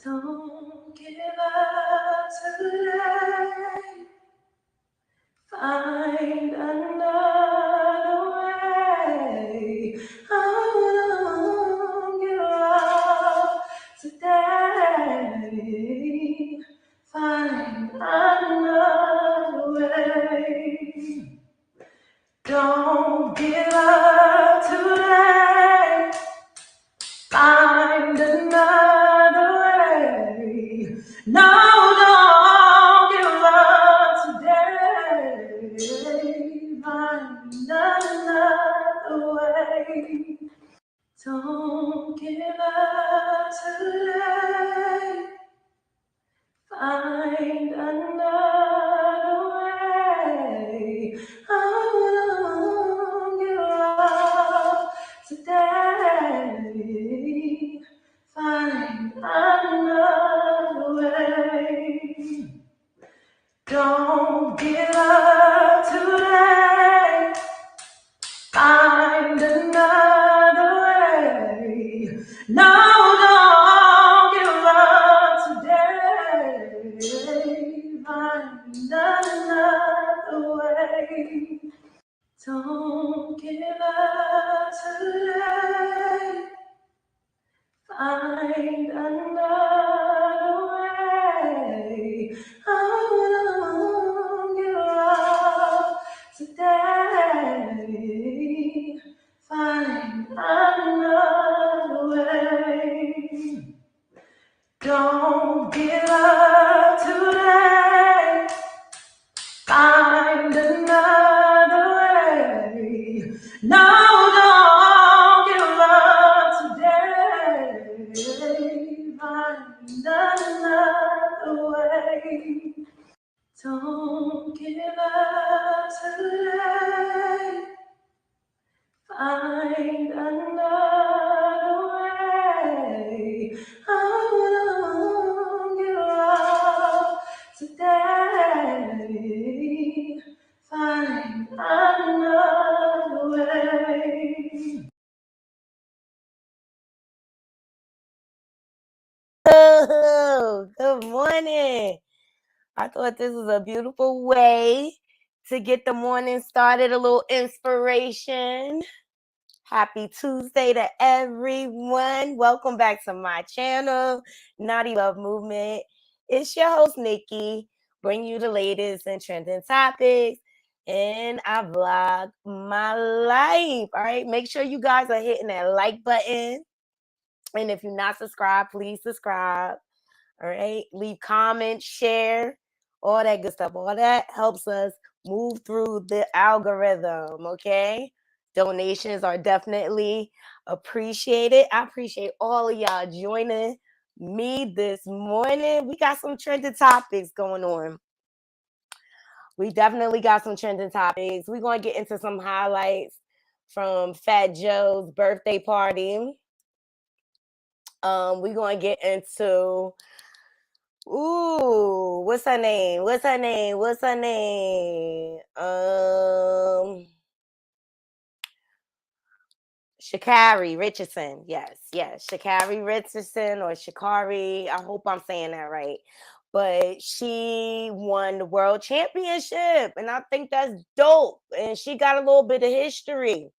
Don't give up today. Find another way. Oh, don't give up today. Find another way. Don't give up today. Find another way. No, don't give up today. Find another way. Don't give up today. Find another way. Oh, don't give up today. Find another way. Don't give up today. Find another way. No, don't give up today. Find another way. Don't give up today. Find another way. Oh, don't give up today. Find another way. Don't give up today. Find another way. No, don't give up today. Find another way. Don't give up today. Find another way. Oh, don't give up today. Find another way. Oh, good morning. I thought this was a beautiful way to get the morning started, a little inspiration. Happy Tuesday to everyone. Welcome back to my channel, Naughty Love Movement. It's your host, Nikki, bring you the latest and trending topics, and I vlog my life. All right, make sure you guys are hitting that like button. And if you're not subscribed, please subscribe. All right, leave comments, share, all that good stuff. All that helps us move through the algorithm, okay? Donations are definitely appreciated. I appreciate all of y'all joining me this morning. We got some trending topics going on. We definitely got some trending topics. We're going to get into some highlights from Fat Joe's birthday party. We're going to get into... Ooh, what's her name? Sha'Carri, Richardson. Yes. Sha'Carri Richardson, or Sha'Carri. I hope I'm saying that right. But she won the world championship, and I think that's dope. And she got a little bit of history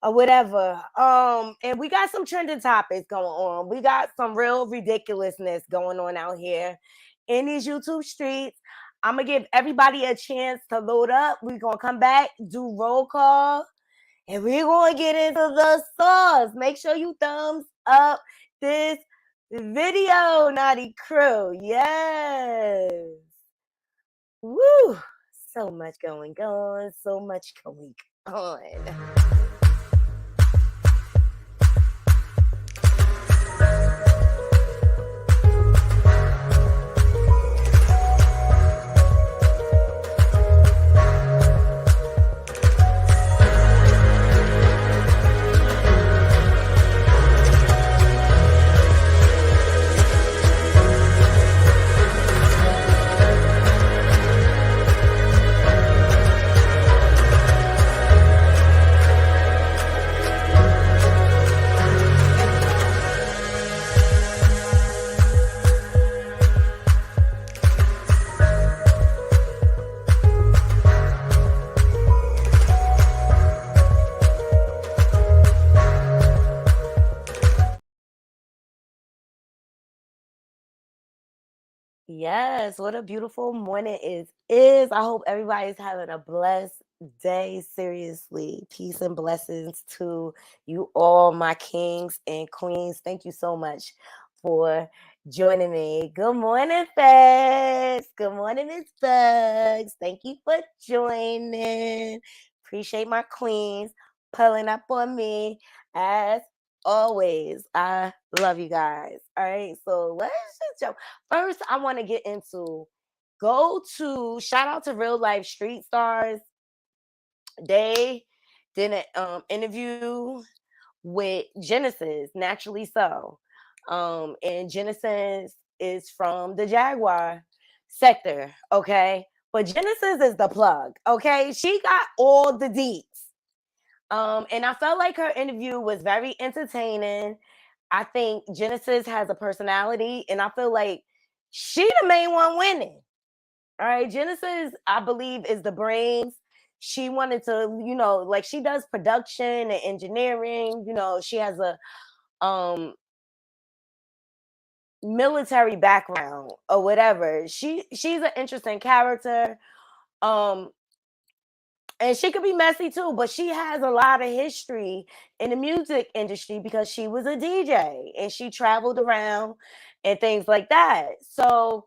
or whatever. And we got some trending topics going on. We got some real ridiculousness going on out here in these YouTube streets. I'm gonna give everybody a chance to load up. We're gonna come back, do roll call, and we're gonna get into the sauce. Make sure you thumbs up this video, Naughty Crew. Yes. Woo! So much going on. So much going on. Yes, what a beautiful morning is. I hope everybody's having a blessed day. Seriously. Peace and blessings to you all, my kings and queens. Thank you so much for joining me. Good morning, Feds. Good morning, Miss Bugs. Thank you for joining. Appreciate my queens pulling up on me as always. I love you guys. All right, so let's just jump. First, I want to get into shout out to Real Life Street Stars. They did an interview with Genesis, naturally so. And Genesis is from the Jaguar sector, okay? But Genesis is the plug, okay? She got all the deets. And I felt like her interview was very entertaining. I think Genesis has a personality, and I feel like she the main one winning. All right, Genesis, I believe, is the brains. She wanted to, like she does production and engineering. She has a military background or whatever. She's an interesting character. Um, and she could be messy too, but she has a lot of history in the music industry because she was a DJ and she traveled around and things like that. So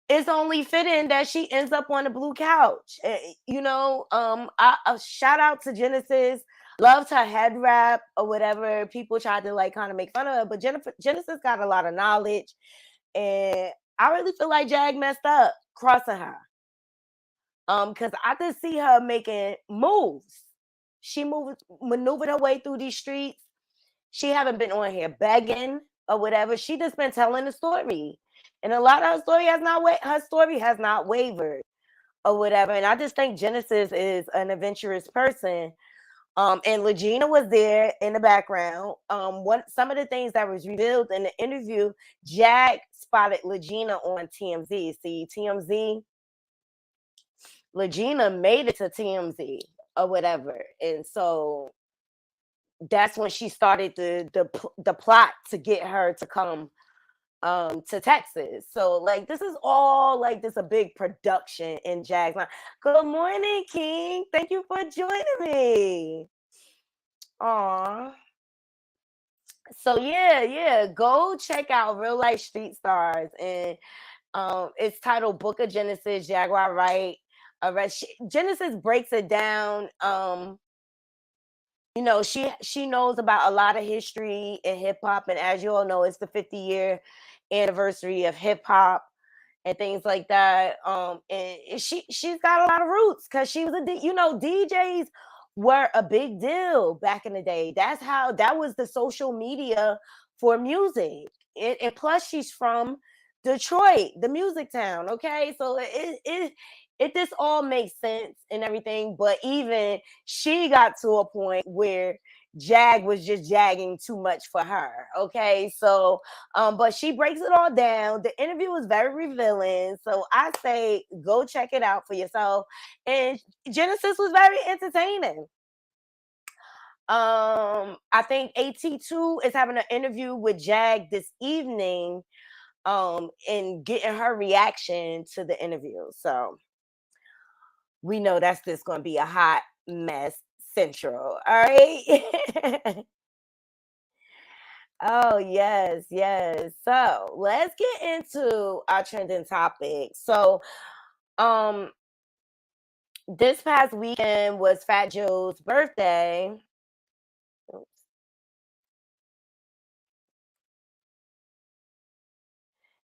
it's only fitting that she ends up on the blue couch. A shout out to Genesis. Loved her head wrap or whatever. People tried to like kind of make fun of her, but Genesis got a lot of knowledge, and I really feel like Jag messed up crossing her. Because I could see her making moves. She maneuvered her way through these streets. She haven't been on here begging or whatever. She just been telling the story, and a lot of her story has not wavered or whatever. And I just think Genesis is an adventurous person. And Legina was there in the background. Some of the things that was revealed in the interview, Jack spotted Legina on TMZ. See, TMZ, Legina made it to TMZ or whatever, and so that's when she started the plot to get her to come to Texas. So like this is all like this a big production in Jag's line. Good morning, King. Thank you for joining me. Aw. So yeah, go check out Real Life Street Stars, and it's titled Book of Genesis, Jaguar Wright. Genesis breaks it down. She knows about a lot of history in hip hop, and as you all know, it's the 50-year anniversary of hip hop and things like that. And she's got a lot of roots because she was DJs were a big deal back in the day. That was the social media for music. And plus, she's from Detroit, the music town. Okay, so it this all makes sense and everything, but even she got to a point where Jag was just jagging too much for her. Okay, so but she breaks it all down. The interview was very revealing, so I say go check it out for yourself. And Genesis was very entertaining. I think AT2 is having an interview with Jag this evening, and getting her reaction to the interview. So we know that's just going to be a hot mess central. All right. Oh, yes, yes. So let's get into our trending topic. So, um, this past weekend was Fat Joe's birthday.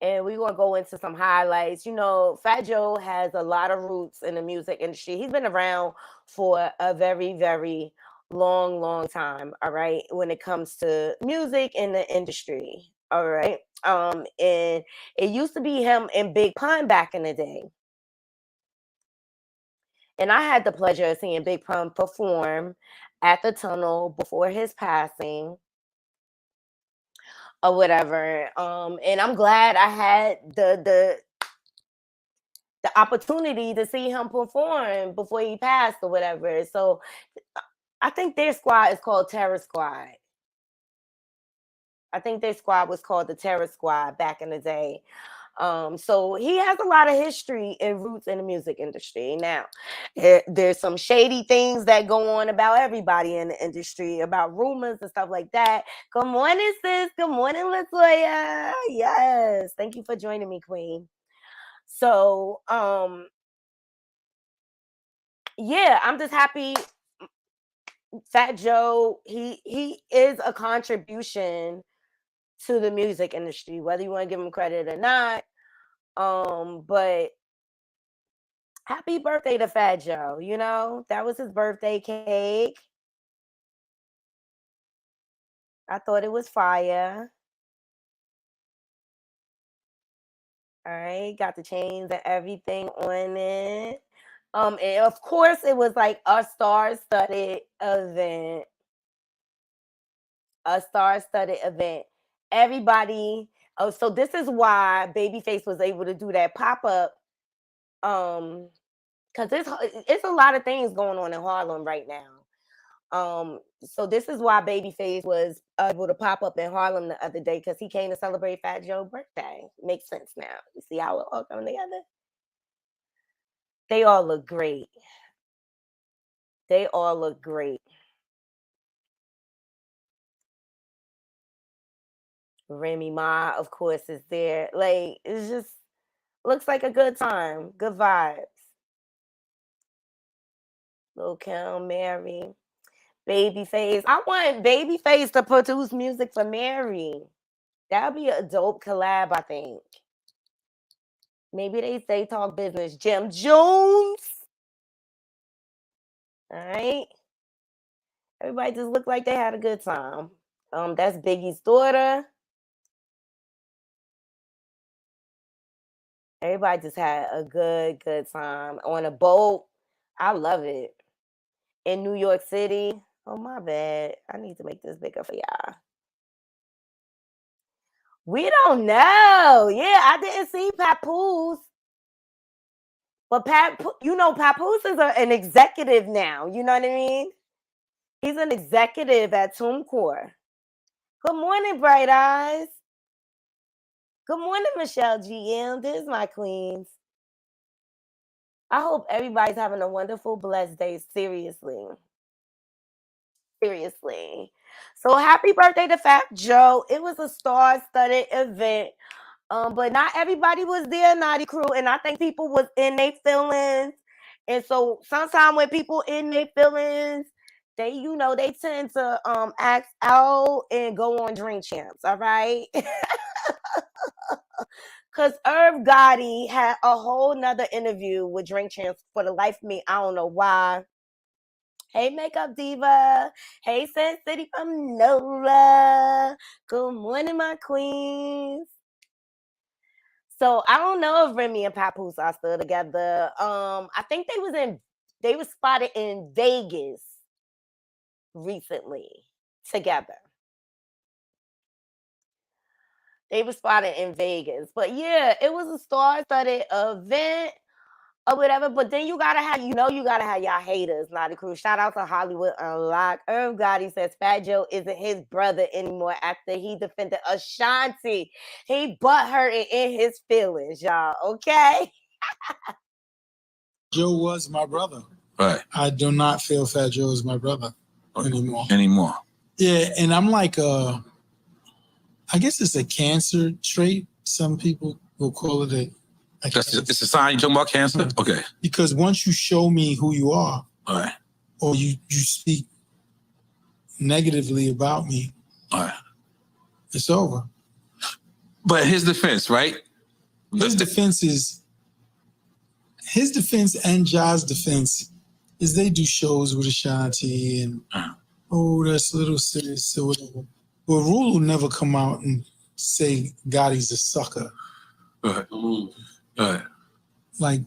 And we're gonna go into some highlights. Fat Joe has a lot of roots in the music industry. He's been around for a very, very long, long time. All right, when it comes to music in the industry. All right. And it used to be him and Big Pun back in the day. And I had the pleasure of seeing Big Pun perform at the tunnel before his passing or whatever. And I'm glad I had the opportunity to see him perform before he passed or whatever. So I think their squad is called Terror Squad. I think their squad was called the Terror Squad back in the day. So he has a lot of history and roots in the music industry. Now, there's some shady things that go on about everybody in the industry, about rumors and stuff like that. Good morning, sis. Good morning, Latoya. Yes. Thank you for joining me, Queen. So, yeah, I'm just happy. Fat Joe, he is a contribution to the music industry, whether you want to give him credit or not. But happy birthday to Fat Joe. You know, that was his birthday cake. I thought it was fire. All right, got the chains and everything on it. And of course, it was like a star-studded event. A star-studded event. Everybody. Oh, so this is why Babyface was able to do that pop-up. Because it's a lot of things going on in Harlem right now. So this is why Babyface was able to pop up in Harlem the other day, because he came to celebrate Fat Joe's birthday. Makes sense now. You see how it all come together? They all look great. They all look great. Remy Ma, of course, is there. Like, it's just looks like a good time. Good vibes. Lil Kim, Mary, Babyface. I want Babyface to produce music for Mary. That'd be a dope collab, I think. Maybe they talk business. Jim Jones. All right. Everybody just looked like they had a good time. That's Biggie's daughter. Everybody just had a good time on a boat. I love it. In New York City. Oh, my bad. I need to make this bigger for y'all. We don't know. Yeah, I didn't see Papoose. But Papoose is an executive now. You know what I mean? He's an executive at TuneCore. Good morning, Bright Eyes. Good morning, Michelle GM. This is my queens. I hope everybody's having a wonderful, blessed day. Seriously. So happy birthday to Fat Joe. It was a star-studded event. But not everybody was there, Naughty Crew, and I think people was in their feelings. And so sometimes when people in their feelings, they tend to act out and go on Drink Champs, all right? Because Irv Gotti had a whole nother interview with Drink Champs. For the life of me, I don't know why. Hey, Makeup Diva. Hey, Sin City from NOLA. Good morning, my queens. So I don't know if Remy and Papoose are still together. I think they were spotted in Vegas recently together. They were spotted in Vegas. But yeah, it was a star-studded event or whatever. But then you gotta have y'all haters, Naughty Crew. Shout out to Hollywood Unlocked. Irv Gotti says Fat Joe isn't his brother anymore after he defended Ashanti. He butthurt and in his feelings, y'all. Okay. Joe was my brother. Right. I do not feel Fat Joe is my brother anymore. Yeah, and I'm like, I guess it's a cancer trait. Some people will call it it's a sign. You talking about cancer? Okay. Because once you show me who you are, all right, or you speak negatively about me, all right, it's over. But his defense, right? His defense and Ja's defense is they do shows with Ashanti and that's Little Sis or whatever. But Rule will never come out and say Gotti's a sucker. Right. Like,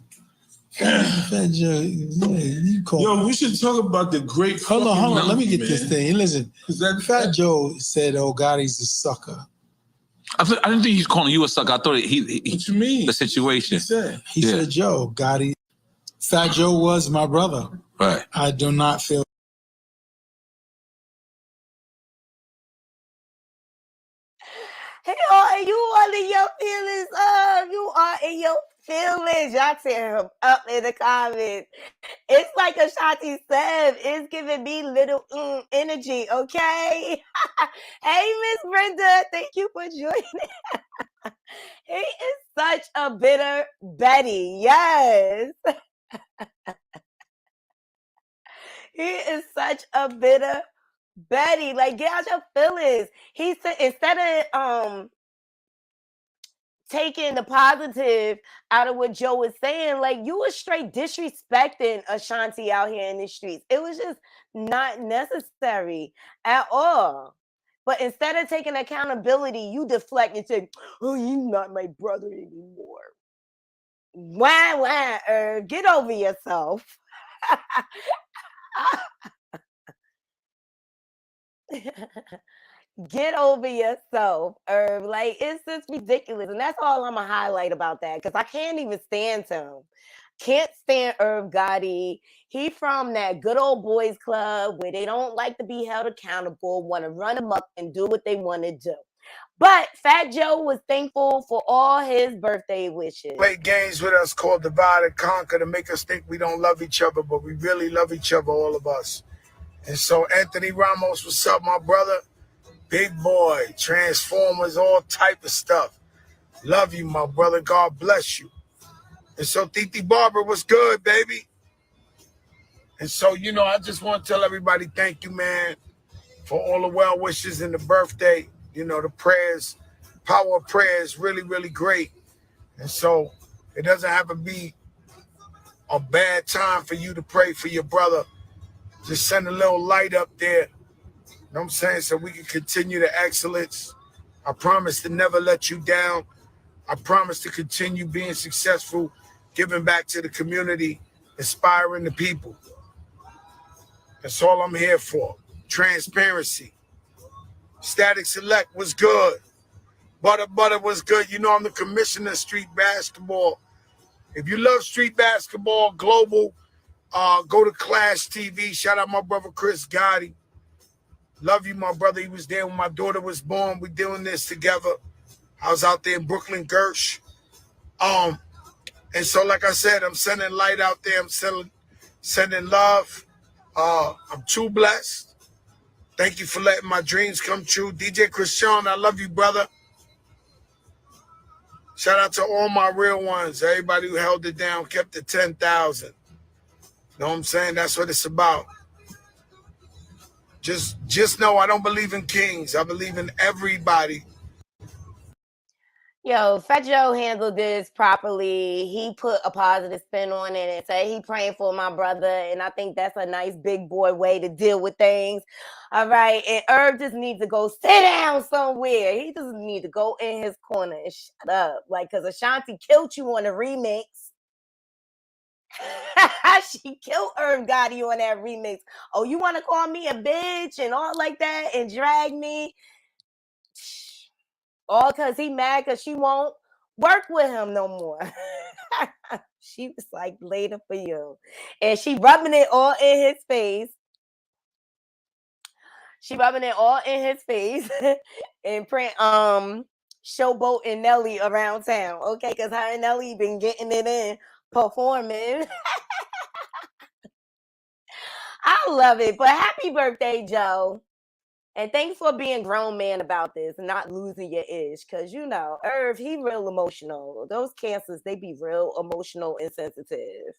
Fat Joe, you call. Yo, we should talk about the great. Hold on. Let me get man. this thing. Listen, Fat Joe said, "Oh, Gotti's a sucker." I didn't think he's calling you a sucker. I thought he what you mean? The situation. He said, "Joe, Gotti, Fat Joe was my brother. Right. I do not feel." Hey, you all in your feelings. You in your feelings. Y'all tear him up in the comments. It's like Ashanti said, it's giving me little energy, okay? Hey, Miss Brenda, thank you for joining. He is such a bitter Betty. Yes. He is such a bitter Betty. Like, get out your feelings. He said, instead of taking the positive out of what Joe was saying, like, you were straight disrespecting Ashanti out here in the streets. It was just not necessary at all. But instead of taking accountability, you deflect and say, oh, you're not my brother anymore. Wah, get over yourself. Get over yourself, Herb. Like, it's just ridiculous. And that's all I'm going to highlight about that, because I can't even stand him. Can't stand Irv Gotti. He from that good old boys club where they don't like to be held accountable, want to run amok and do what they want to do. But Fat Joe was thankful for all his birthday wishes. Play games with us called Divide and Conquer to make us think we don't love each other, but we really love each other, all of us. And so Anthony Ramos, what's up, my brother? Big boy, Transformers, all type of stuff. Love you, my brother. God bless you. And so Titi Barber, what's good, baby? And so, you know, I just want to tell everybody thank you, man, for all the well wishes and the birthday. You know, the prayers, power of prayer is really, really great. And so it doesn't have to be a bad time for you to pray for your brother. Just send a little light up there. You know what I'm saying? So we can continue the excellence. I promise to never let you down. I promise to continue being successful, giving back to the community, inspiring the people. That's all I'm here for. Transparency. Static Select was good. Butter was good. You know I'm the commissioner of street basketball. If you love street basketball, global, go to Clash TV. Shout out my brother Chris Gotti. Love you, my brother. He was there when my daughter was born. We're doing this together. I was out there in Brooklyn, Gersh. And so, like I said, I'm sending light out there. I'm sending love. I'm too blessed. Thank you for letting my dreams come true. DJ Christian, I love you, brother. Shout out to all my real ones. Everybody who held it down, kept it 10,000. Know what I'm saying? That's what it's about. Just know I don't believe in kings. I believe in everybody. Yo, Fat Joe handled this properly. He put a positive spin on it and said he praying for my brother. And I think that's a nice big boy way to deal with things. All right. And Herb just needs to go sit down somewhere. He just needs to go in his corner and shut up. Like, because Ashanti killed you on the remix. She killed Herb Gotti on that remix. Oh, you want to call me a bitch and all like that and drag me? All because he mad because she won't work with him no more. She was like, later for you. And she rubbing it all in his face. She rubbing it all in his face and print Showboat and Nelly around town. Okay, because her and Nelly been getting it in, performing. I love it. But happy birthday, Joe. And thanks for being grown man about this and not losing your ish. Because, you know, Irv, he real emotional. Those cancers, they be real emotional and sensitive.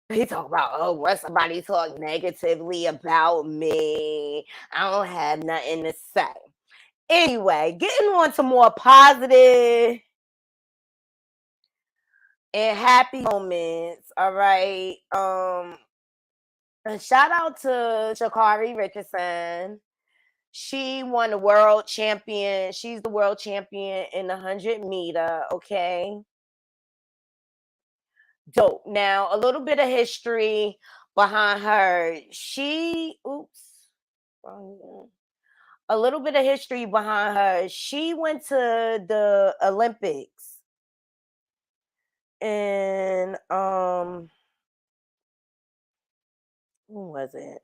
He talk about, oh, what somebody talk negatively about me. I don't have nothing to say. Anyway, getting on to more positive and happy moments. All right. And shout out to Sha'Carri Richardson. She won the world champion. She's the world champion in the 100-meter. Okay. Dope. Now, a little bit of history behind her. A little bit of history behind her. She went to the Olympics. And when was it?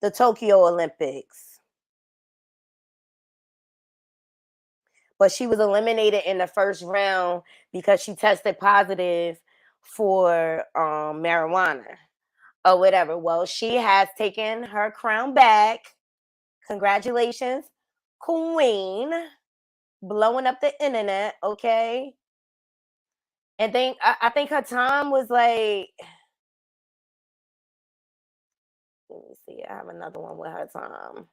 The Tokyo Olympics. but she was eliminated in the first round because she tested positive for marijuana or whatever. Well, she has taken her crown back. Congratulations, Queen. Blowing up the internet, okay? And I think her time was like, let me see, I have another one with her time.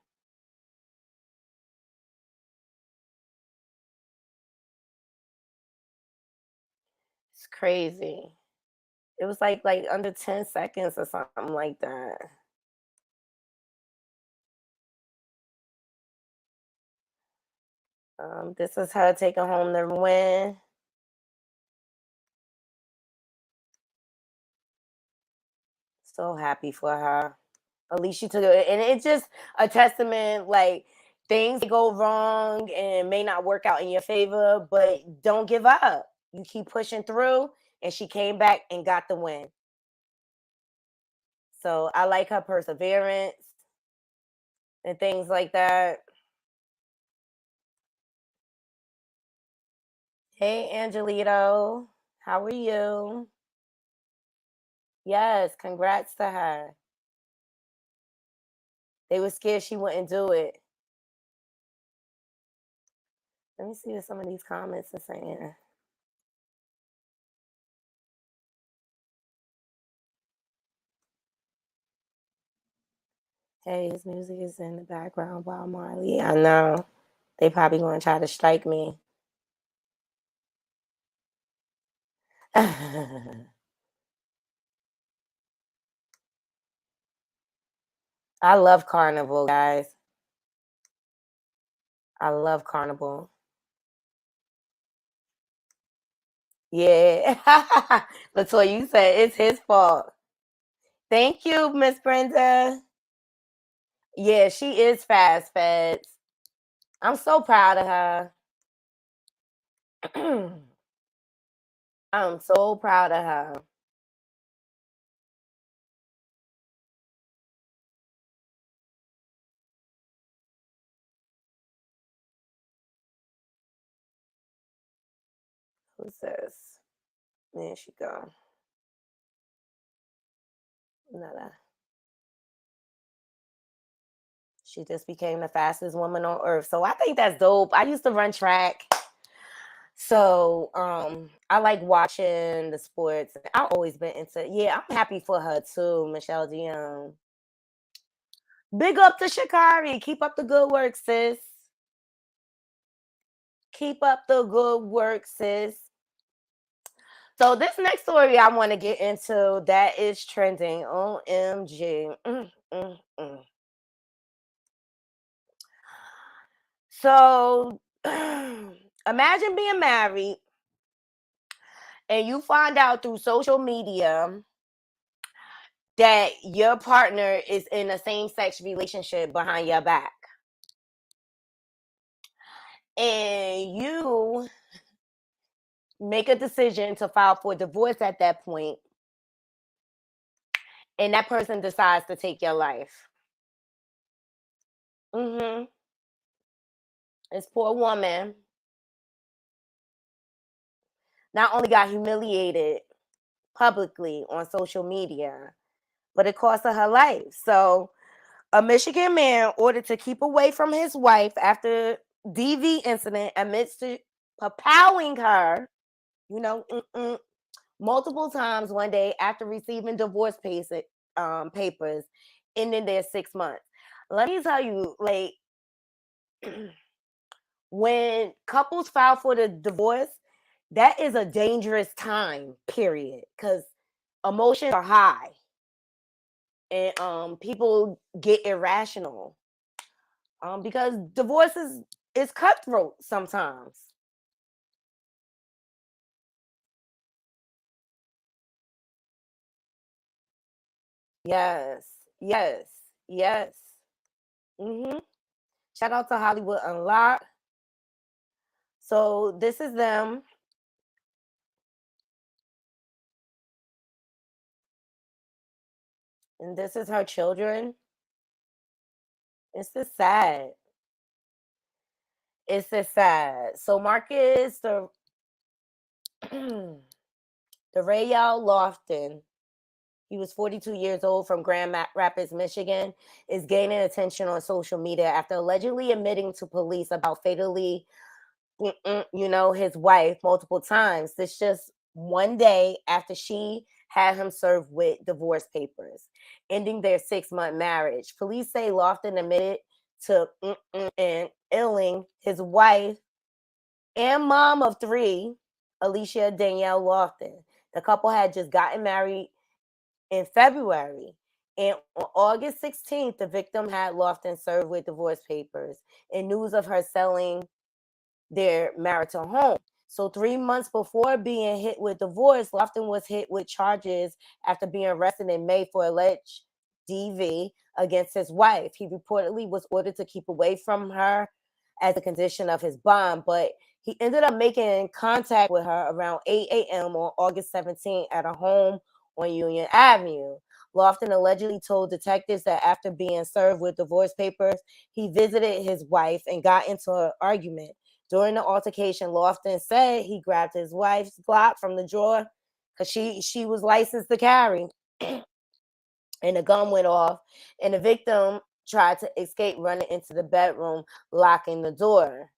It's crazy. It was like under 10 seconds or something like that. This is her taking home the win. So happy for her. At least she took it. And it's just a testament, like, things go wrong and may not work out in your favor, but don't give up. You keep pushing through, and she came back and got the win. So I like her perseverance and things like that. Hey, Angelito. How are you? Yes, congrats to her. They were scared she wouldn't do it. Let me see what some of these comments are saying. Hey, his music is in the background while Marley. I know. They probably gonna try to strike me. I love Carnival, guys. I love Carnival. Yeah. Latoya, you said it's his fault. Thank you, Miss Brenda. Yeah, she is fast feds. I'm so proud of her. I'm so proud of her. Who's this? There she go. Another. She just became the fastest woman on earth. So I think that's dope. I used to run track. So I like watching the sports. I've always been into, yeah, I'm happy for her too, Michelle Dion. Big up to Sha'Carri. Keep up the good work, sis. Keep up the good work, sis. So this next story I want to get into that is trending. OMG. So imagine being married and you find out through social media that your partner is in a same-sex relationship behind your back. And you make a decision to file for divorce at that point, and that person decides to take your life. This poor woman not only got humiliated publicly on social media, but it cost her life. So a Michigan man ordered to keep away from his wife after DV incident admits to papowing her, multiple times one day after receiving divorce papers ending their 6 months. Let me tell you, like, when couples file for the divorce, that is a dangerous time period because emotions are high and people get irrational because divorce is cutthroat sometimes. Yes, yes, yes. Shout out to Hollywood Unlocked. So this is them. And this is her children. It's just sad. It's just sad. So Marcus, the Rayal Lofton, he was 42 years old from Grand Rapids, Michigan, is gaining attention on social media after allegedly admitting to police about fatally, his wife multiple times. This just one day after she had him served with divorce papers, ending their 6-month marriage. Police say Lofton admitted to and illing his wife and mom of 3, Alicia Danielle Lofton. The couple had just gotten married in February. And on August 16th, the victim had Lofton served with divorce papers and news of her selling their marital home. So 3 months before being hit with divorce, Lofton was hit with charges after being arrested in May for alleged DV against his wife. He reportedly was ordered to keep away from her as a condition of his bond, but he ended up making contact with her around 8 a.m. on August 17th at a home on Union Avenue. Lofton allegedly told detectives that after being served with divorce papers, he visited his wife and got into an argument. During the altercation, Lofton said he grabbed his wife's Glock from the drawer because she was licensed to carry, and the gun went off, and the victim tried to escape, running into the bedroom, locking the door.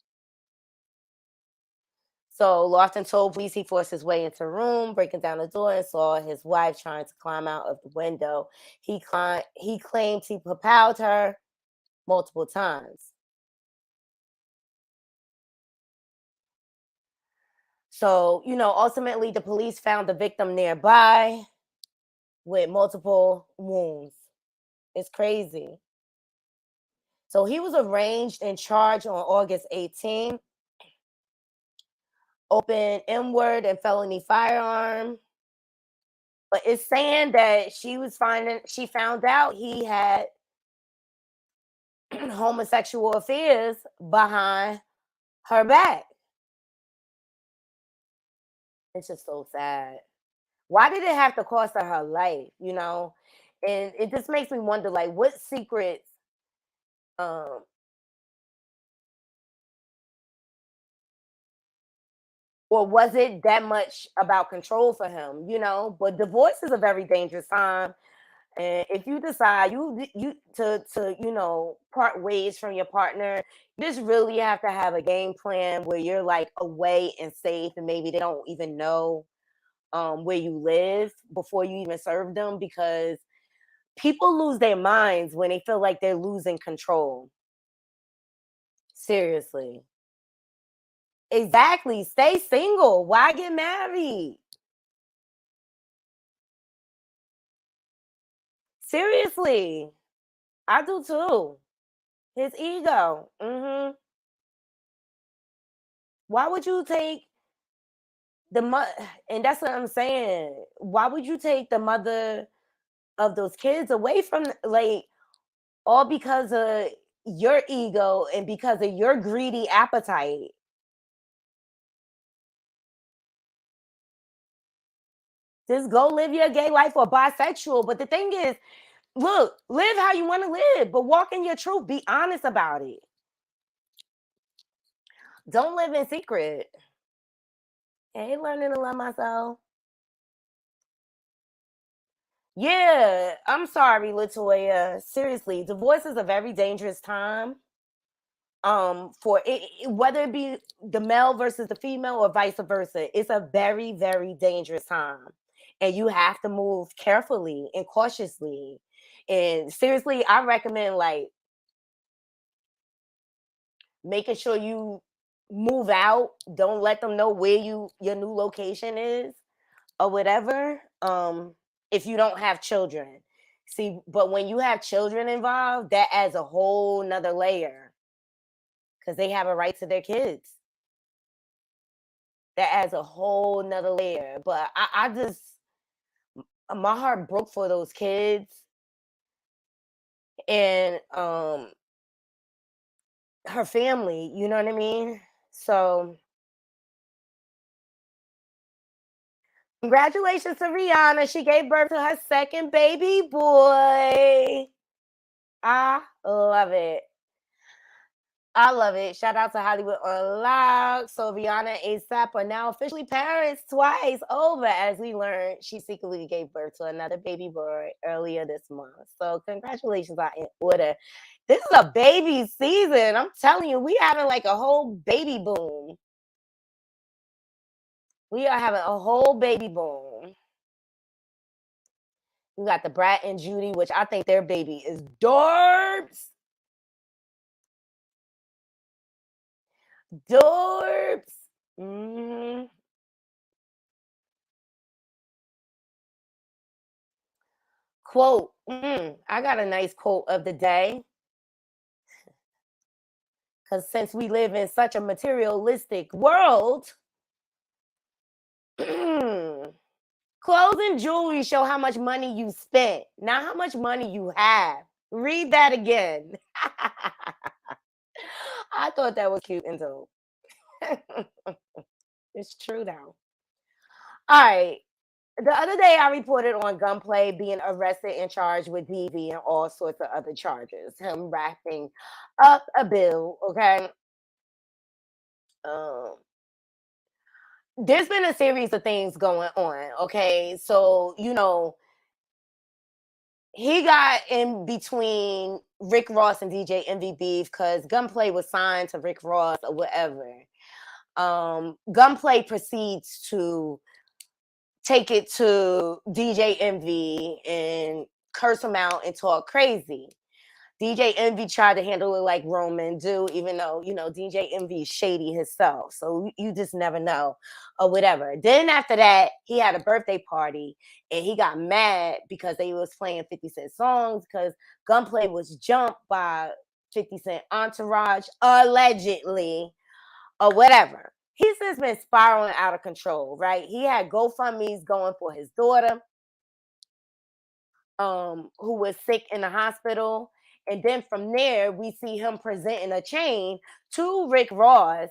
So Lofton told police he forced his way into the room, breaking down the door, and saw his wife trying to climb out of the window. He claimed he propelled her multiple times. So, ultimately the police found the victim nearby with multiple wounds. It's crazy. So he was arraigned and charged on August 18th. Open inward and felony firearm. But it's saying that she found out he had homosexual affairs behind her back. It's just so sad. Why did it have to cost her life, And it just makes me wonder, like, what secrets or was it that much about control for him, But divorce is a very dangerous time. And if you decide you to part ways from your partner, you just really have to have a game plan where you're like away and safe, and maybe they don't even know where you live before you even serve them, because people lose their minds when they feel like they're losing control. Seriously. Exactly. Stay single. Why get married? Seriously. I do too. His ego. Why would you take and that's what I'm saying. Why would you take the mother of those kids away from, like, all because of your ego and because of your greedy appetite? Just go live your gay life or bisexual. But the thing is, look, live how you want to live, but walk in your truth. Be honest about it. Don't live in secret. Hey, learning to love myself. Yeah, I'm sorry, Latoya. Seriously, divorce is a very dangerous time. For it, whether it be the male versus the female or vice versa, it's a very, very dangerous time, and you have to move carefully and cautiously. And seriously, I recommend, like, making sure you move out. Don't let them know where your new location is or whatever. If you don't have children. See, but when you have children involved, that adds a whole nother layer, because they have a right to their kids. That adds a whole nother layer. But I just, my heart broke for those kids. And her family, you know what I mean? So congratulations to Rihanna. She gave birth to her second baby boy. I love it. I love it. Shout out to Hollywood Unlocked. So Rihanna and ASAP are now officially parents twice over. As we learned, she secretly gave birth to another baby boy earlier this month. So congratulations are in order. This is a baby season. I'm telling you, we having like a whole baby boom. We are having a whole baby boom. We got the Brat and Judy, which I think their baby is dorbs. Dorbs. Mm-hmm. Quote. I got a nice quote of the day. Because since we live in such a materialistic world, clothes and jewelry show how much money you spent, not how much money you have. Read that again. I thought that was cute and dope. It's true though. All right. The other day I reported on Gunplay being arrested and charged with DV and all sorts of other charges. Him wrapping up a bill, okay? There's been a series of things going on, okay? So, he got in between Rick Ross and DJ Envy beef because Gunplay was signed to Rick Ross or whatever. Gunplay proceeds to take it to DJ Envy and curse him out and talk crazy. DJ Envy tried to handle it like Roman do, even though, DJ Envy is shady himself. So you just never know or whatever. Then after that, he had a birthday party and he got mad because they was playing 50 Cent songs because Gunplay was jumped by 50 Cent entourage, allegedly, or whatever. He's just been spiraling out of control, right? He had GoFundMe's going for his daughter, who was sick in the hospital. And then from there, we see him presenting a chain to Rick Ross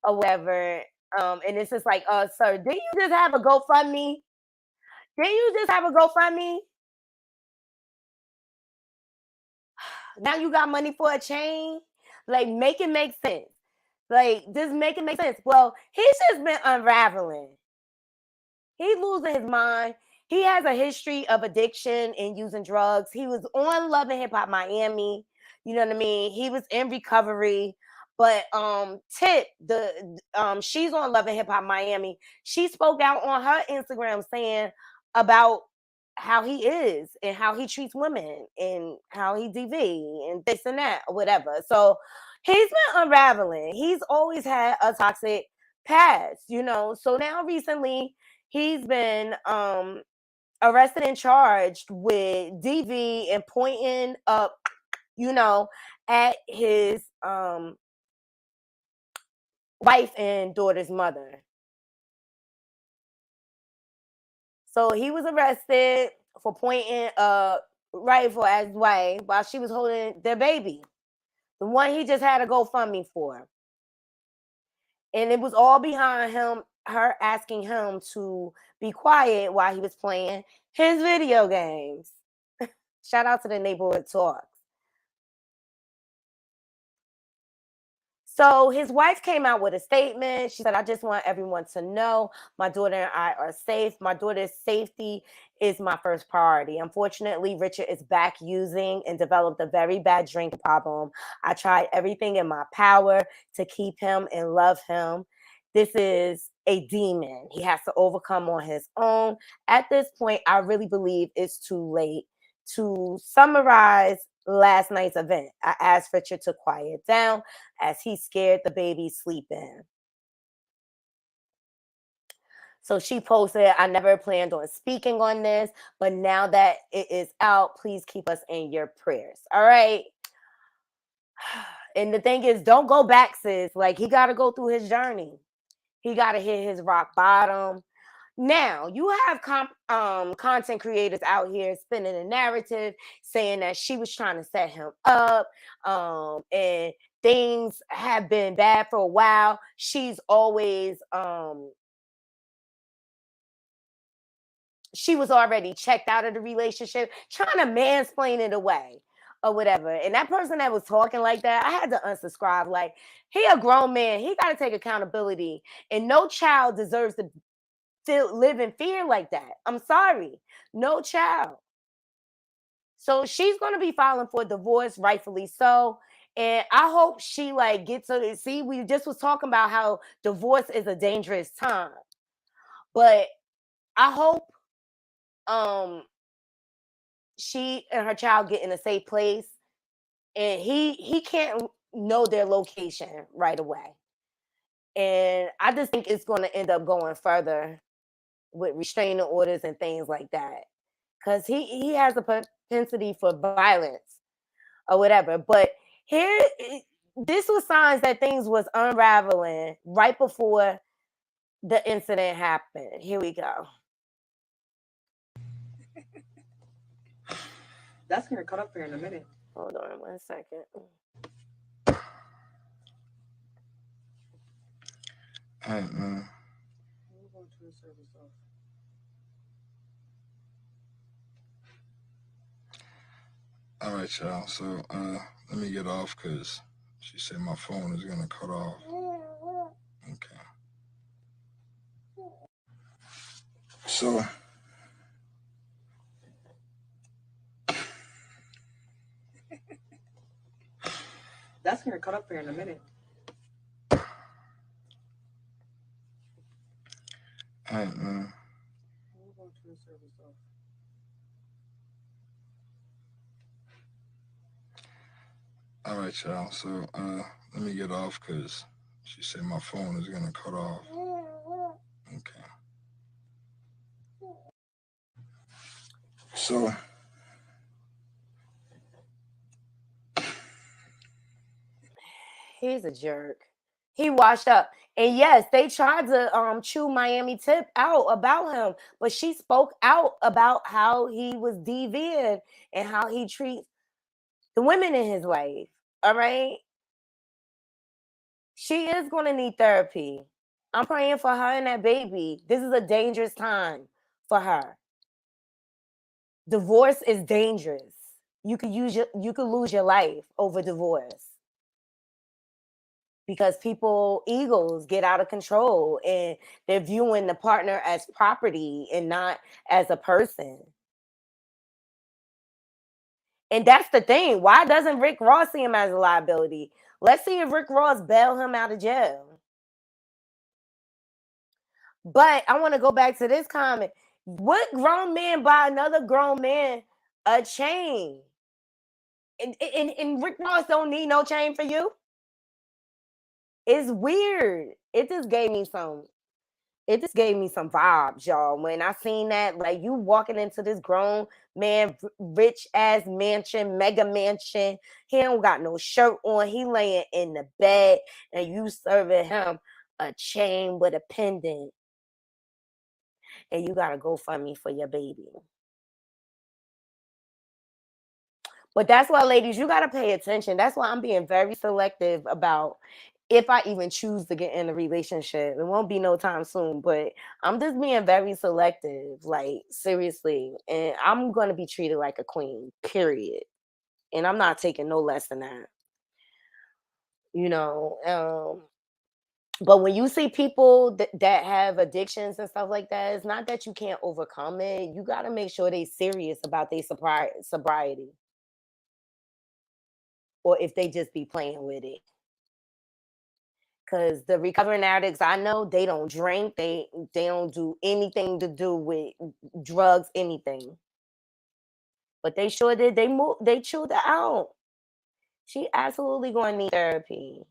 or whatever. And it's just like, sir, did you just have a GoFundMe? Did you just have a GoFundMe? Now you got money for a chain? Like, make it make sense. Like, just make it make sense. Well, he's just been unraveling. He's losing his mind. He has a history of addiction and using drugs. He was on Love and Hip Hop Miami. You know what I mean? He was in recovery. But Tip, she's on Love and Hip Hop Miami. She spoke out on her Instagram saying about how he is and how he treats women and how he DV and this and that or whatever. So he's been unraveling. He's always had a toxic past, So now recently he's been arrested and charged with DV and pointing up, at his wife and daughter's mother. So he was arrested for pointing a rifle at his wife while she was holding their baby, the one he just had a GoFundMe for. And it was all behind her asking him to be quiet while he was playing his video games. Shout out to the neighborhood talks. So his wife came out with a statement. She said, I just want everyone to know my daughter and I are safe. My daughter's safety is my first priority. Unfortunately, Richard is back using and developed a very bad drinking problem. I tried everything in my power to keep him and love him. This is a demon he has to overcome on his own. At this point, I really believe it's too late. To summarize last night's event, I asked Richard to quiet down as he scared the baby sleeping. So she posted, I never planned on speaking on this, but now that it is out, please keep us in your prayers. All right. And the thing is, don't go back, sis. Like, he got to go through his journey. He got to hit his rock bottom. Now, you have content creators out here spinning a narrative saying that she was trying to set him up and things have been bad for a while. She's always, she was already checked out of the relationship, trying to mansplain it away. or whatever. And that person that was talking like that, I had to unsubscribe. Like, he a grown man. He got to take accountability. And no child deserves to live in fear like that. I'm sorry. No child. So she's going to be filing for divorce, rightfully so. And I hope she like gets to see, we just was talking about how divorce is a dangerous time. But I hope she and her child get in a safe place, and he can't know their location right away. And I just think it's going to end up going further with restraining orders and things like that, because he has a propensity for violence or whatever. But here, this was signs that things was unraveling right before the incident happened. Here we go. That's gonna cut up here in a minute. Hold on 1 second. All right, man. We're going to the service off. All right, y'all. So let me get off because she said my phone is gonna cut off. Okay. So That's gonna cut up here in a minute. all right, man. We're going to the service off. All right, y'all. So let me get off because she said my phone is gonna cut off. Okay. So He's a jerk. He washed up. And yes, they tried to chew Miami Tip out about him, but she spoke out about how he was deviant and how he treats the women in his life. All right. She is going to need therapy. I'm praying for her and that baby. This is a dangerous time for her. Divorce is dangerous. You could lose your life over divorce, because people egos get out of control and they're viewing the partner as property and not as a person. And that's the thing. Why doesn't Rick Ross see him as a liability? Let's see if Rick Ross bail him out of jail. But I want to go back to this comment. What grown man buy another grown man a chain? And Rick Ross don't need no chain for you? It's weird. It just gave me some vibes, y'all. When I seen that, like, you walking into this grown man, rich ass mansion, mega mansion. He don't got no shirt on. He laying in the bed, and you serving him a chain with a pendant, and you gotta go fund me for your baby. But that's why, ladies, you gotta pay attention. That's why I'm being very selective about if I even choose to get in a relationship. It won't be no time soon, but I'm just being very selective, like, seriously. And I'm going to be treated like a queen, period. And I'm not taking no less than that. You know, but when you see people that have addictions and stuff like that, it's not that you can't overcome it. You got to make sure they're serious about their sobriety. Or if they just be playing with it. Because the recovering addicts I know, they don't drink, they don't do anything to do with drugs, anything. But they sure did. They chewed her out. She absolutely going to need therapy.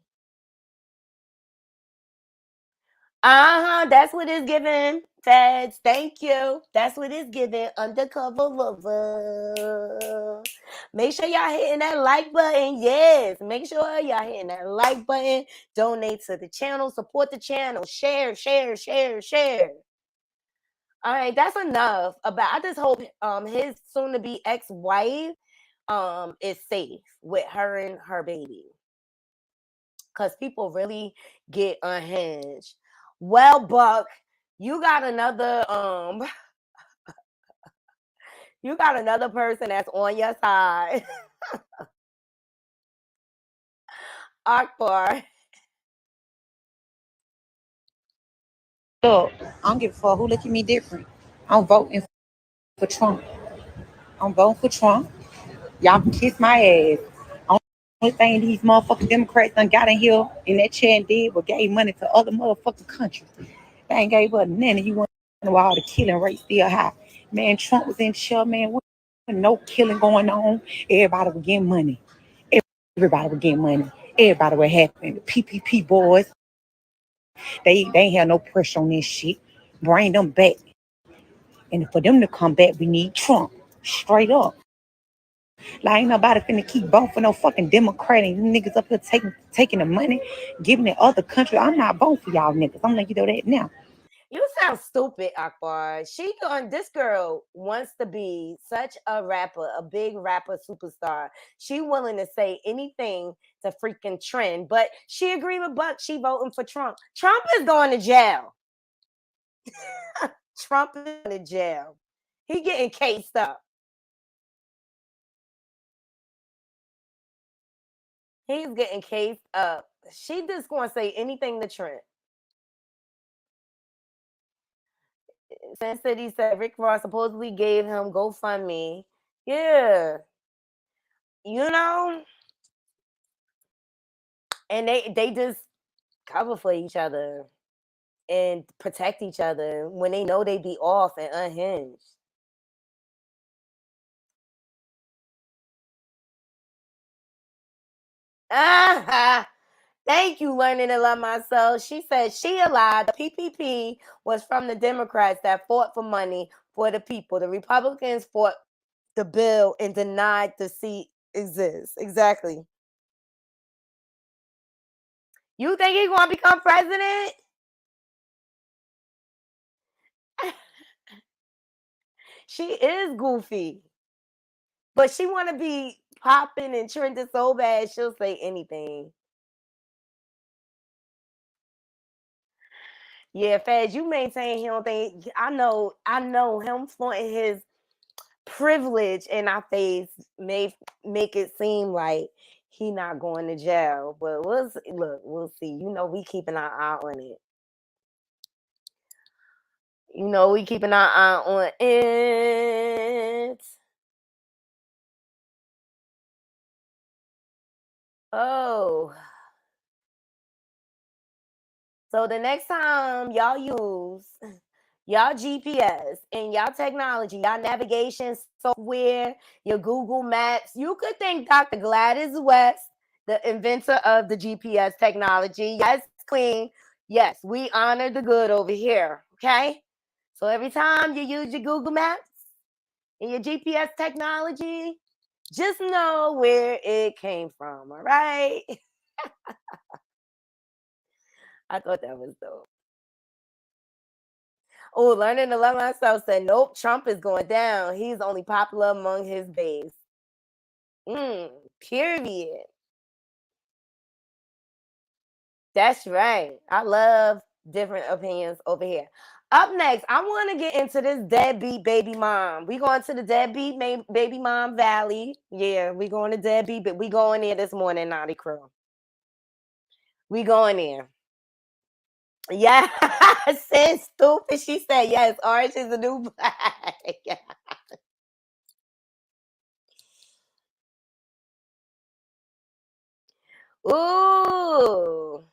That's what it's giving. Feds, thank you. That's what it's giving. Undercover lover. Make sure y'all hitting that like button. Yes, make sure y'all hitting that like button. Donate to the channel. Support the channel. Share, share, share, share. All right, that's enough. I just hope his soon-to-be ex-wife is safe with her and her baby. Because people really get unhinged. Well, Buck, you got another you got another person that's on your side. Akbar. Look, I don't give a fuck who look at me different. I'm voting for Trump. I'm voting for Trump. Y'all can kiss my ass. Only thing these motherfucking Democrats done got in here in that chair and did was gave money to other motherfucking countries. They ain't gave us none. You want to know why all the killing rate still high. Man, Trump was in chair, man. No killing going on. Everybody was getting money. Everybody was getting money. Everybody was happy. The PPP boys, they ain't have no pressure on this shit. Bring them back. And for them to come back, we need Trump. Straight up. Like, ain't nobody finna keep voting for no fucking Democrat and you niggas up here taking the money, giving it other countries. I'm not voting for y'all niggas. I'm letting you know that now. You sound stupid, Akbar. This girl wants to be such a rapper, a big rapper superstar. She willing to say anything to freaking trend, but she agreed with Buck. She voting for Trump. Trump is going to jail. Trump is going to jail. He getting cased up. He's getting cased up. She just going to say anything to Trent. Sin City said Rick Ross supposedly gave him GoFundMe. Yeah. You know? And they just cover for each other and protect each other when they know they be off and unhinged. Thank you, Learning to Love Myself. She said she lied. The PPP was from the Democrats that fought for money for the people. The Republicans fought the bill and denied the seat exists. Exactly. You think he's going to become president? She is goofy. But she want to be popping and trending so bad, she'll say anything. Yeah, Faz, you maintain he don't think. I know him flaunting his privilege in our face may make it seem like he not going to jail. But we'll see. You know, we keeping our eye on it. You know, we keeping our eye on it. Oh. So the next time y'all use y'all GPS and y'all technology, y'all navigation software, your Google Maps, you could thank Dr. Gladys West, the inventor of the GPS technology. Yes, Queen. Yes, we honor the good over here. Okay? So every time you use your Google Maps and your GPS technology, just know where it came from. All right? I thought that was dope. Oh, Learning to Love Myself said, nope, Trump is going down. He's only popular among his base. Period. That's right. I love different opinions over here. Up next, I want to get into this deadbeat baby mom. We going to the deadbeat baby mom valley. Yeah, we going to deadbeat, but we going there this morning, Naughty Crew. We going there. Yeah, said stupid. She said, yes, orange is a new black. Yeah. Ooh.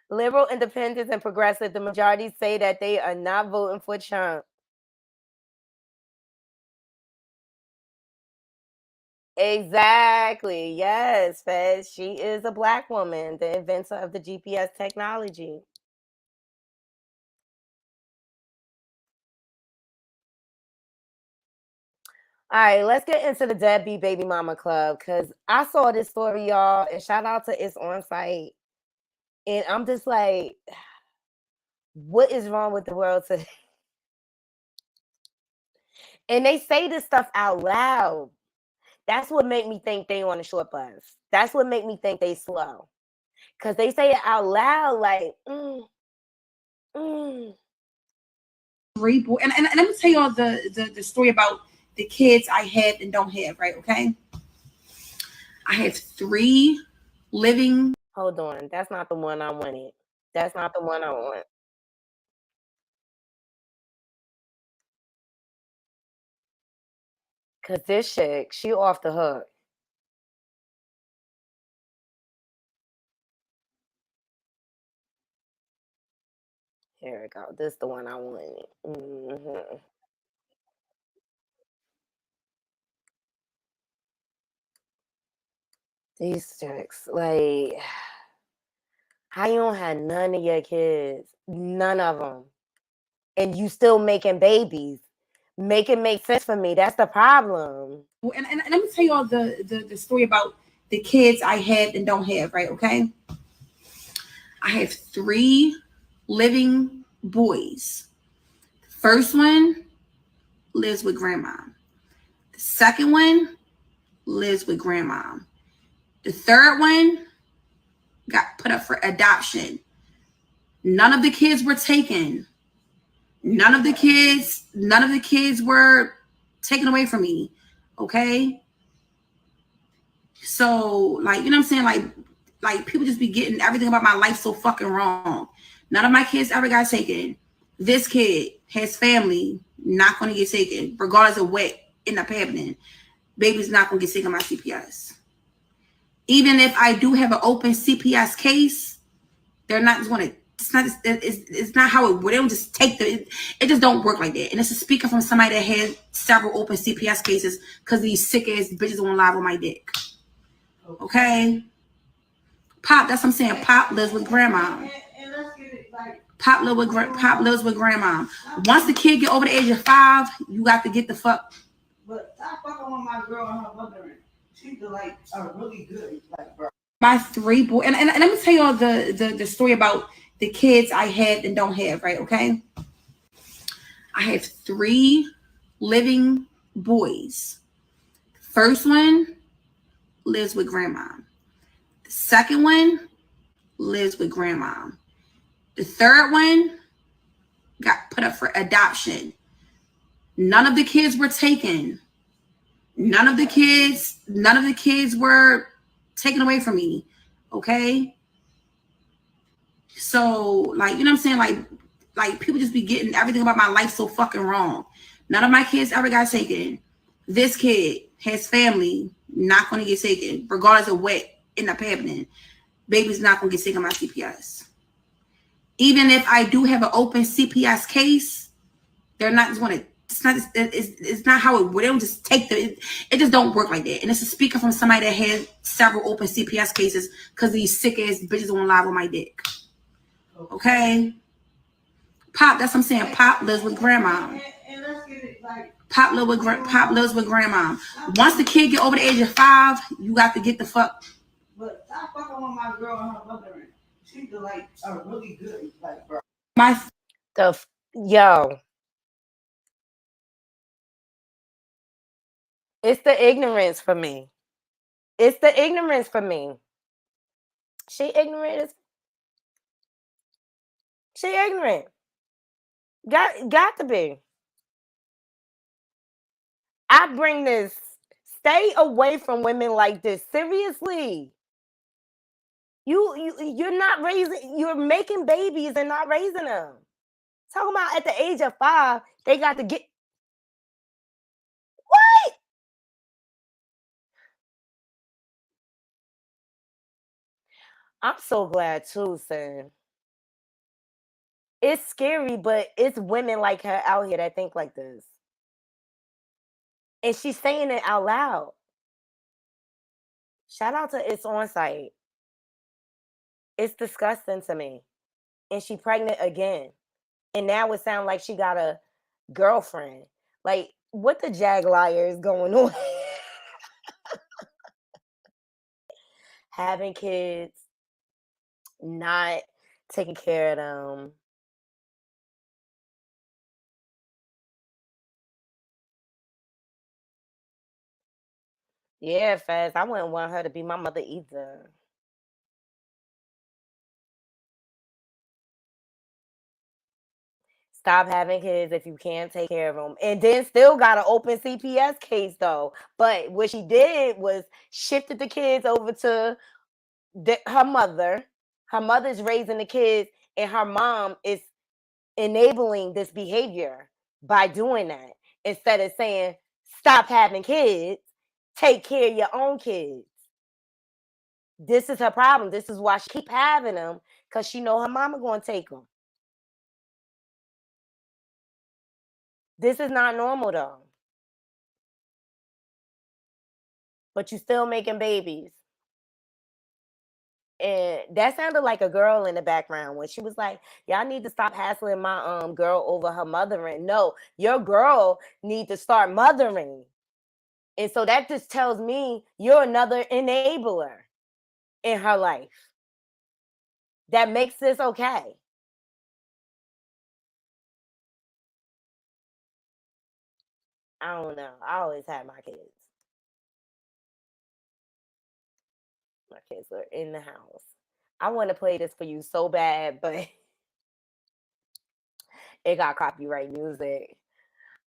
Liberal, independents, and progressive, the majority say that they are not voting for Trump. Exactly. Yes, Fez. She is a black woman, the inventor of the GPS technology. All right, let's get into the deadbeat baby mama club because I saw this story, y'all, and shout out to It's On Site. And I'm just like, what is wrong with the world today? And they say this stuff out loud. That's what made me think they on a short bus. That's what made me think they slow. Because they say it out loud like, And let me tell y'all the story about the kids I have and don't have, right? Okay. I have 3 living. Hold on. That's not the one I wanted. That's not the one I want. Cause this chick, she off the hook. Here we go. This the one I wanted. These chicks, like, how you don't have none of your kids, none of them, and you still making babies? Make it make sense for me. That's the problem. And let me tell you all the story about the kids I have and don't have, right? Okay. I have 3 living boys. The first one lives with grandma. The second one lives with grandma. The third one got put up for adoption. None of the kids were taken. None of the kids were taken away from me. Okay. So, like, you know what I'm saying? Like people just be getting everything about my life so fucking wrong. None of my kids ever got taken. This kid has family, not going to get taken, regardless of what end up happening. Baby's not going to get taken by CPS. Even if I do have an open CPS case, they're not just going to. It's not how it. They don't just take the. It just don't work like that. And it's a speaker from somebody that had several open CPS cases because these sick ass bitches won't lie on my dick. Okay. Pop, that's what I'm saying. Pop lives with grandma. Pop lives with grandma. Once the kid get over the age of 5, you got to get the fuck. But stop fucking with my girl and her mother. She's like a really good, like, bro. My 3 boys, and let me tell you all the story about the kids I have and don't have, right? Okay. I have 3 living boys. The first one lives with grandma. The second one lives with grandma. The third one got put up for adoption. None of the kids were taken. None of the kids were taken away from me. Okay. So, like, you know what I'm saying? Like people just be getting everything about my life so fucking wrong. None of my kids ever got taken. This kid has family, not going to get taken, regardless of what end up happening. Baby's not going to get taken by CPS. Even if I do have an open CPS case, they're not just going to. It's not how it. They don't just take the. It just don't work like that. And it's a speaker from somebody that had several open CPS cases because these sick ass bitches won't lie on my dick. Okay. Pop, that's what I'm saying. Pop lives with grandma. Pop lives with grandma. Once the kid get over the age of 5, you got to get the fuck. But stop fucking with my girl and her mother. She's like a really good, like, bro. Yo. It's the ignorance for me. It's the ignorance for me. She ignorant. She ignorant. Got to be. I bring this. Stay away from women like this. Seriously. You're not raising. You're making babies and not raising them. Talking about at the age of 5, they got to get. What? I'm so glad too, son. It's scary, but it's women like her out here that think like this. And she's saying it out loud. Shout out to It's On Site. It's disgusting to me. And she pregnant again. And now it sounds like she got a girlfriend. Like, what the Jaguar is going on? Having kids, not taking care of them. Yeah, Faz. I wouldn't want her to be my mother either. Stop having kids if you can't take care of them. And then still got an open CPS case, though. But what she did was shifted the kids over to her mother's raising the kids, and her mom is enabling this behavior by doing that instead of saying, stop having kids, take care of your own kids. This is her problem. This is why she keep having them, because she know her mama going to take them. This is not normal though. But you still making babies. And that sounded like a girl in the background when she was like, y'all need to stop hassling my girl over her mothering. No, your girl need to start mothering. And so that just tells me you're another enabler in her life. That makes this okay. I don't know. I always had my kids. My kids are in the house. I want to play this for you so bad, but it got copyright music.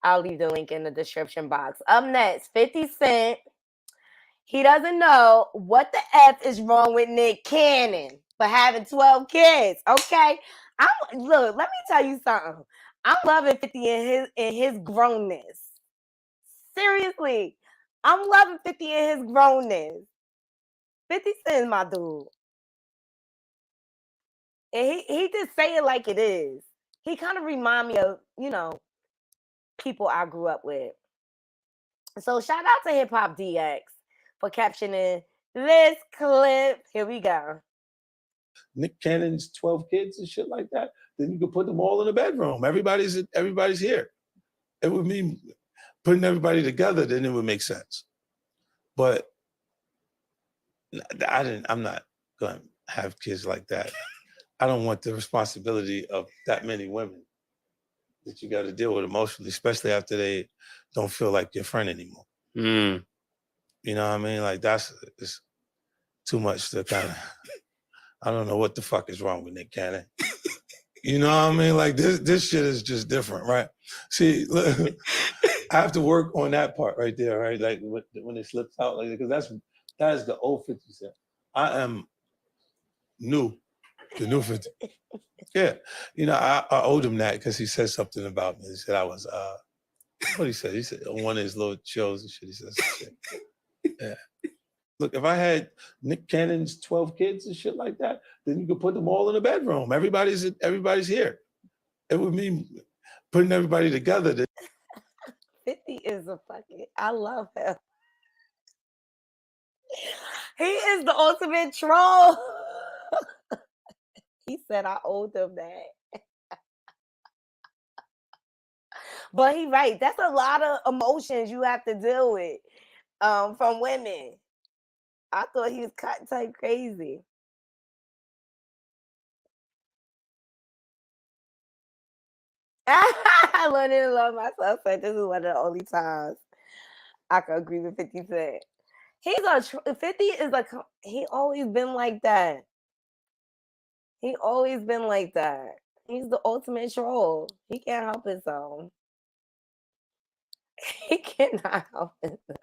I'll leave the link in the description box. Up next, 50 Cent. He doesn't know what the F is wrong with Nick Cannon for having 12 kids. Okay. Look, let me tell you something. I'm loving 50 in his grownness. Seriously. I'm loving 50 in his grownness. 50 Cent is my dude. And he just say it like it is. He kind of remind me of, people I grew up with. So shout out to Hip Hop DX for captioning this clip. Here we go. Nick Cannon's 12 kids and shit like that, then you could put them all in a bedroom. Everybody's here. It would mean putting everybody together, then it would make sense. But I'm not going to have kids like that. I don't want the responsibility of that many women that you got to deal with emotionally, especially after they don't feel like your friend anymore. Mm. You know what I mean? Like it's too much to kind of, I don't know what the fuck is wrong with Nick Cannon. You know what I mean? Like this shit is just different, right? See, look, I have to work on that part right there, right? Like when it slips out, like, because that is the old 50 Cent. I am new, the new 50. Yeah, I owed him that because he said something about me. He said I was, what he said? He said on one of his little shows and shit. He said some shit. Yeah. Look, if I had Nick Cannon's 12 kids and shit like that, then you could put them all in a bedroom. Everybody's here. It would mean putting everybody together. 50 is I love him. He is the ultimate troll. He said I owed him that. But he's right. That's a lot of emotions you have to deal with from women. I thought he was cut type crazy. I learned to love myself. So this is one of the only times I can agree with 50 Cent. 50 is he always been like that. He always been like that. He's the ultimate troll. He can't help himself. He cannot help himself.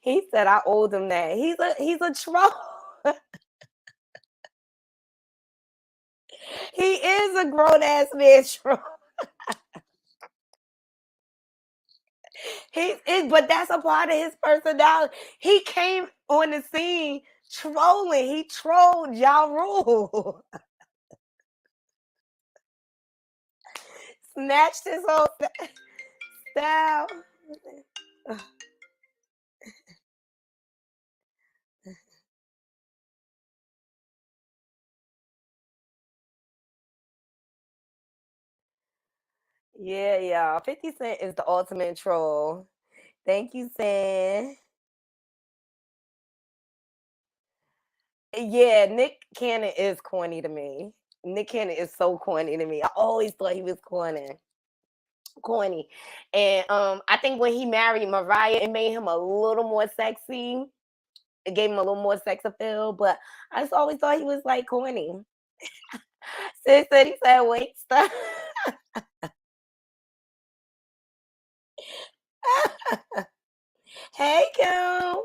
He said I owed him that. He's a troll. He is a grown ass man troll. But that's a part of his personality. He came on the scene trolling. He trolled Ja Rule. Snatched his whole style. Yeah, y'all. 50 Cent is the ultimate troll. Thank you, Sam. Yeah, Nick Cannon is corny to me. Nick Cannon is so corny to me. I always thought he was corny. And I think when he married Mariah, it made him a little more sexy. It gave him a little more sex appeal, but I just always thought he was like corny. Sis said he said wait stuff. Hey, Kim.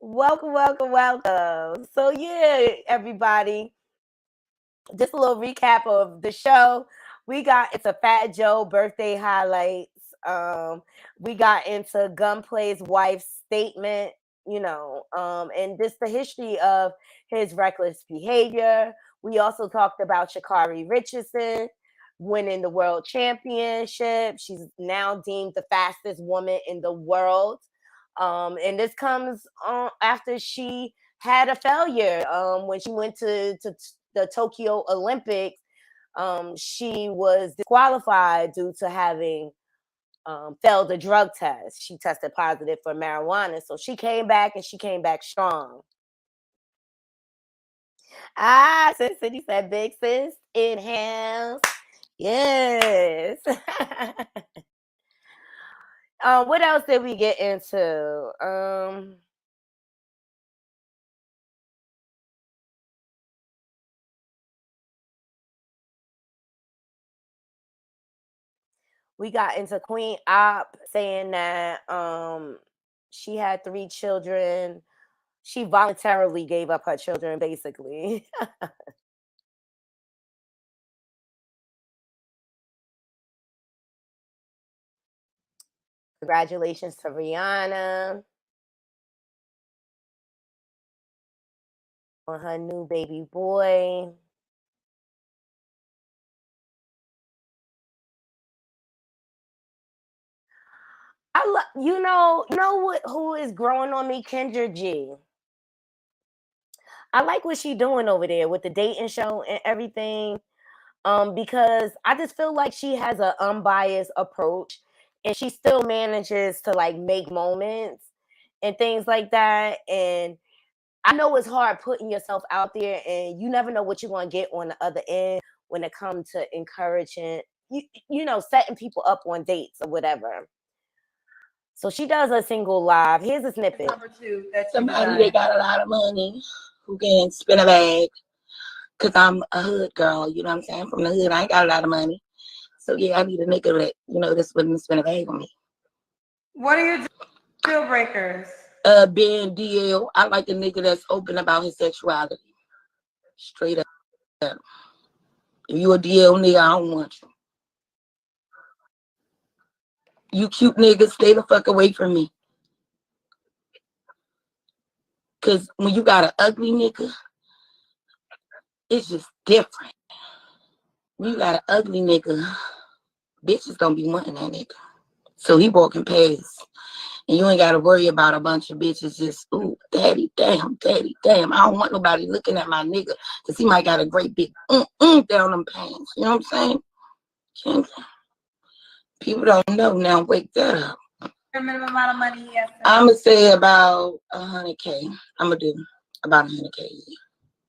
Welcome, welcome, welcome. So yeah, everybody, just a little recap of the show. It's a Fat Joe birthday highlights. We got into Gunplay's wife's statement, and just the history of his reckless behavior. We also talked about Sha'Carri Richardson winning the world championship. She's now deemed the fastest woman in the world. And this comes after she had a failure when she went to the Tokyo Olympics. She was disqualified due to having failed a drug test. She tested positive for marijuana. So she came back, and she came back strong. Sis City said, big sis, inhale. Yes. What else did we get into? We got into Queen Op saying that she had 3 children. She voluntarily gave up her children, basically. Congratulations to Rihanna on her new baby boy. You know what? Who is growing on me? Kendra G. I like what she's doing over there with the dating show and everything. Because I just feel like she has an unbiased approach, and she still manages to like make moments and things like that. And I know it's hard putting yourself out there, and you never know what you're going to get on the other end when it comes to encouraging, setting people up on dates or whatever. So she does a single live. Here's a snippet. Number 2, that's somebody that got a lot of money who can spin a bag. Cause I'm a hood girl, you know what I'm saying? From the hood, I ain't got a lot of money. So yeah, I need a nigga that, this wouldn't spend a bag on me. What are your deal breakers? Being DL, I like a nigga that's open about his sexuality. Straight up. If you a DL nigga, I don't want you. You cute niggas, stay the fuck away from me. Cause when you got an ugly nigga, it's just different. When you got an ugly nigga, bitches don't be wanting that nigga. So he walking past, and you ain't got to worry about a bunch of bitches just, ooh, daddy, damn. I don't want nobody looking at my nigga, because he might got a great big down them pants. You know what I'm saying? People don't know now. Wake that up. Your minimum amount of money, yes. I'm going to say about 100K. I'm going to do about 100K.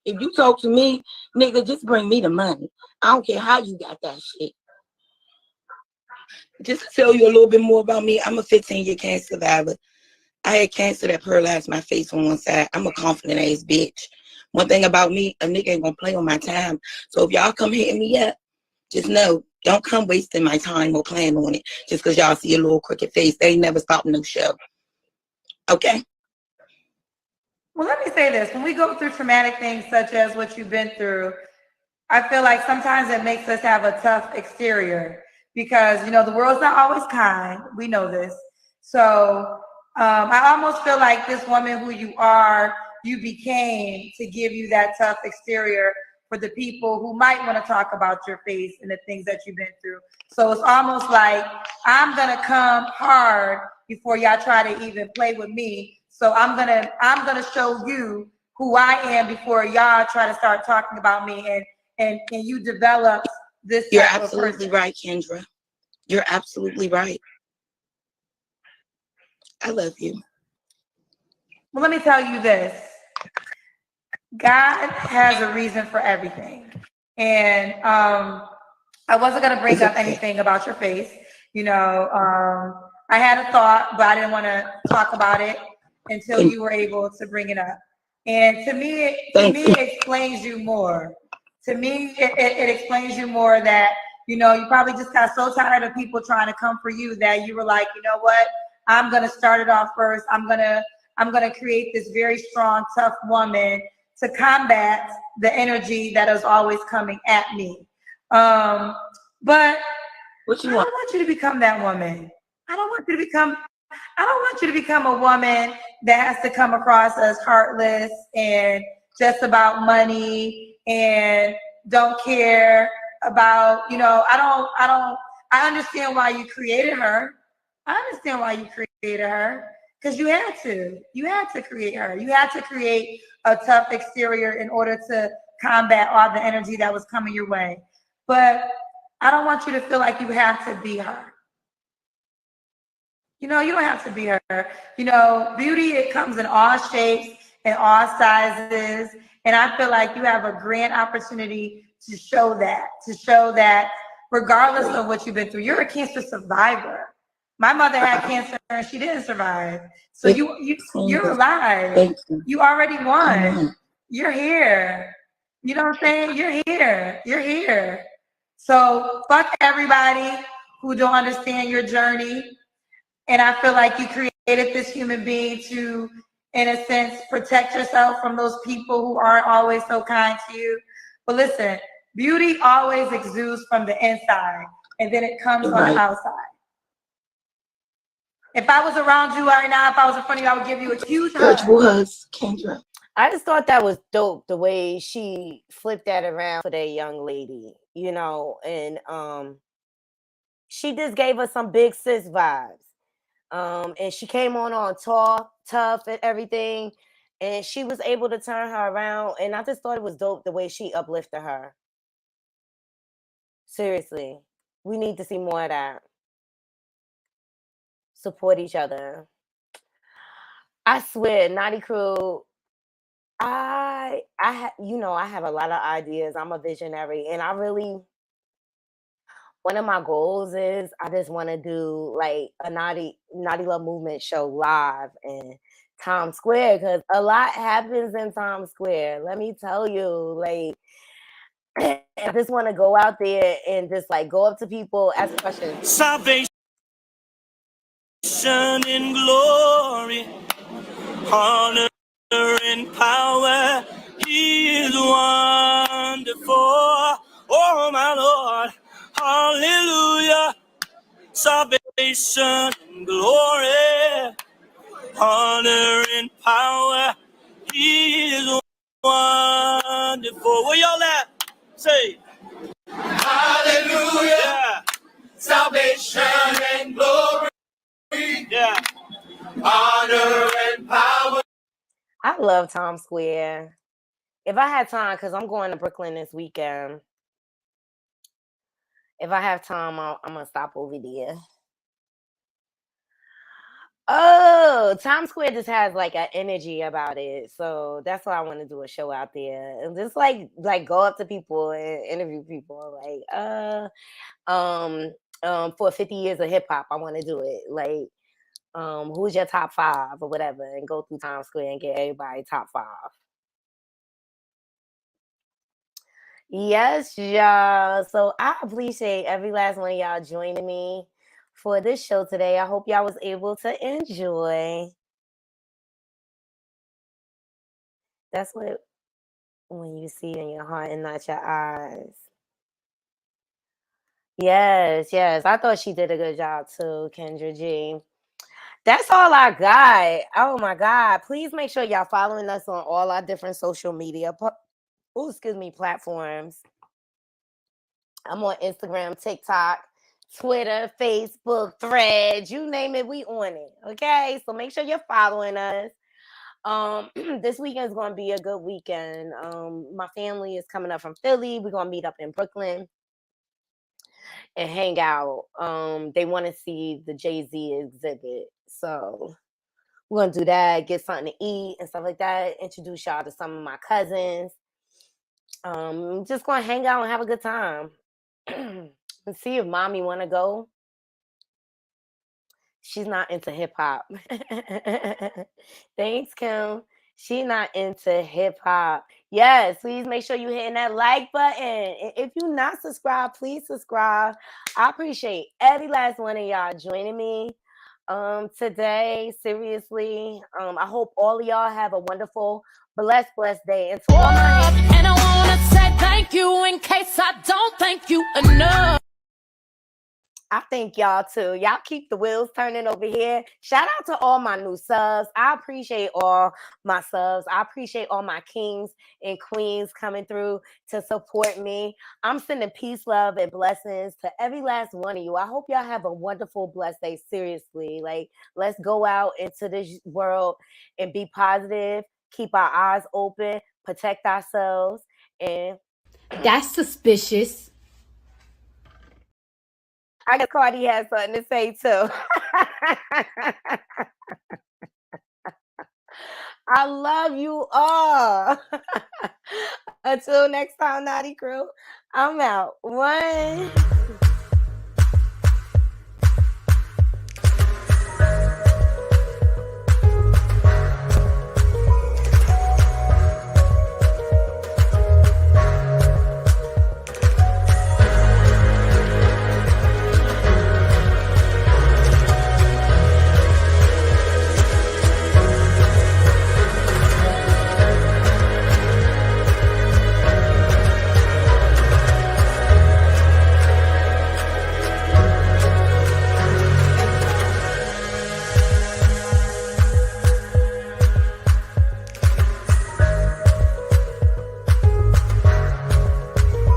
If you talk to me, nigga, just bring me the money. I don't care how you got that shit. Just to tell you a little bit more about me, I'm a 15-year cancer survivor. I had cancer that paralyzed my face on one side. I'm a confident ass bitch. One thing about me, a nigga ain't gonna play on my time. So if y'all come hitting me up, just know, don't come wasting my time or playing on it just because y'all see a little crooked face. They ain't never stopped no show. Okay? Well, let me say this. When we go through traumatic things such as what you've been through, I feel like sometimes it makes us have a tough exterior because, the world's not always kind. We know this. So I almost feel like this woman who you became to give you that tough exterior for the people who might want to talk about your face and the things that you've been through. So it's almost like I'm going to come hard before y'all try to even play with me. So I'm gonna show you who I am before y'all try to start talking about me and you develop this. You're absolutely right, Kendra. You're absolutely right. I love you. Well, let me tell you this. God has a reason for everything. And I wasn't gonna bring up anything about your face. I had a thought, but I didn't want to talk about it until you were able to bring it up. And to me, it explains you more. To me, it explains you more that, you probably just got so tired of people trying to come for you that you were like, you know what? I'm going to start it off first. I'm going I'm going to create this very strong, tough woman to combat the energy that is always coming at me. But What you I don't want? want you to become that woman. I don't want you to become a woman that has to come across as heartless and just about money and don't care about, I understand why you created her. I understand why you created her, because you had to. You had to create her. You had to create a tough exterior in order to combat all the energy that was coming your way. But I don't want you to feel like you have to be her. You don't have to be her. Beauty, it comes in all shapes and all sizes. And I feel like you have a grand opportunity to show that regardless of what you've been through, you're a cancer survivor. My mother had cancer and she didn't survive. So you're alive. You already won. You're here. You know what I'm saying? You're here. You're here. So fuck everybody who don't understand your journey. And I feel like you created this human being to, in a sense, protect yourself from those people who aren't always so kind to you. But listen, beauty always exudes from the inside, and then it comes on the outside. If I was around you right now, if I was in front of you, I would give you a huge hug. Kendra. I just thought that was dope, the way she flipped that around for that young lady, and she just gave us some big sis vibes. And she came on tough and everything, and she was able to turn her around, and I just thought it was dope the way she uplifted her. Seriously, we need to see more of that. Support each other. I swear, Naughty Crew, I have a lot of ideas. I'm a visionary, and one of my goals is I just want to do like a Naughty Love Movement show live in Times Square, because a lot happens in Times Square. Let me tell you, like, I just want to go out there and just like go up to people, ask questions. Salvation and glory, honor and power, He is wonderful. Oh my Lord, hallelujah. Salvation and glory, honor and power, He is wonderful. Where y'all at? Say hallelujah. Yeah. Salvation and glory, yeah, honor and power. I love Times Square. If I had time, because I'm going to Brooklyn this weekend. If I have time, I'm going to stop over there. Oh, Times Square just has like an energy about it. So that's why I want to do a show out there. And just like go up to people and interview people. Like, for 50 years of hip hop, I want to do it. Like, who's your top 5 or whatever, and go through Times Square and get everybody top 5. Yes, y'all. So I appreciate every last one of y'all joining me for this show today. I hope y'all was able to enjoy. That's what when you see in your heart and not your eyes. Yes. I thought she did a good job too, Kendra G. That's all I got. Oh my God. Please make sure y'all following us on all our different social media platforms. I'm on Instagram, TikTok, Twitter, Facebook, Threads, you name it, we on it. Okay, so make sure you're following us. This weekend is going to be a good weekend. My family is coming up from Philly. We're going to meet up in Brooklyn and hang out. They want to see the Jay-Z exhibit, so we're going to do that, get something to eat and stuff like that, introduce y'all to some of my cousins. Just going to hang out and have a good time. Let's see if mommy want to go. She's not into hip hop. Thanks, Kim. She's not into hip hop. Yes, please make sure you're hitting that like button. And if you're not subscribed, please subscribe. I appreciate every last one of y'all joining me. today, seriously. I hope all of y'all have a wonderful, blessed day. And to all my and I wanna say thank you in case I don't thank you enough. I thank y'all too. Y'all keep the wheels turning over here. Shout out to all my new subs. I appreciate all my subs. I appreciate all my kings and queens coming through to support me. I'm sending peace, love, and blessings to every last one of you. I hope y'all have a wonderful, blessed day. Seriously, like, let's go out into this world and be positive. Keep our eyes open, protect ourselves, and That's suspicious. I guess Cardi has something to say too. I love you all. Until next time, Naughty Crew, I'm out. 1.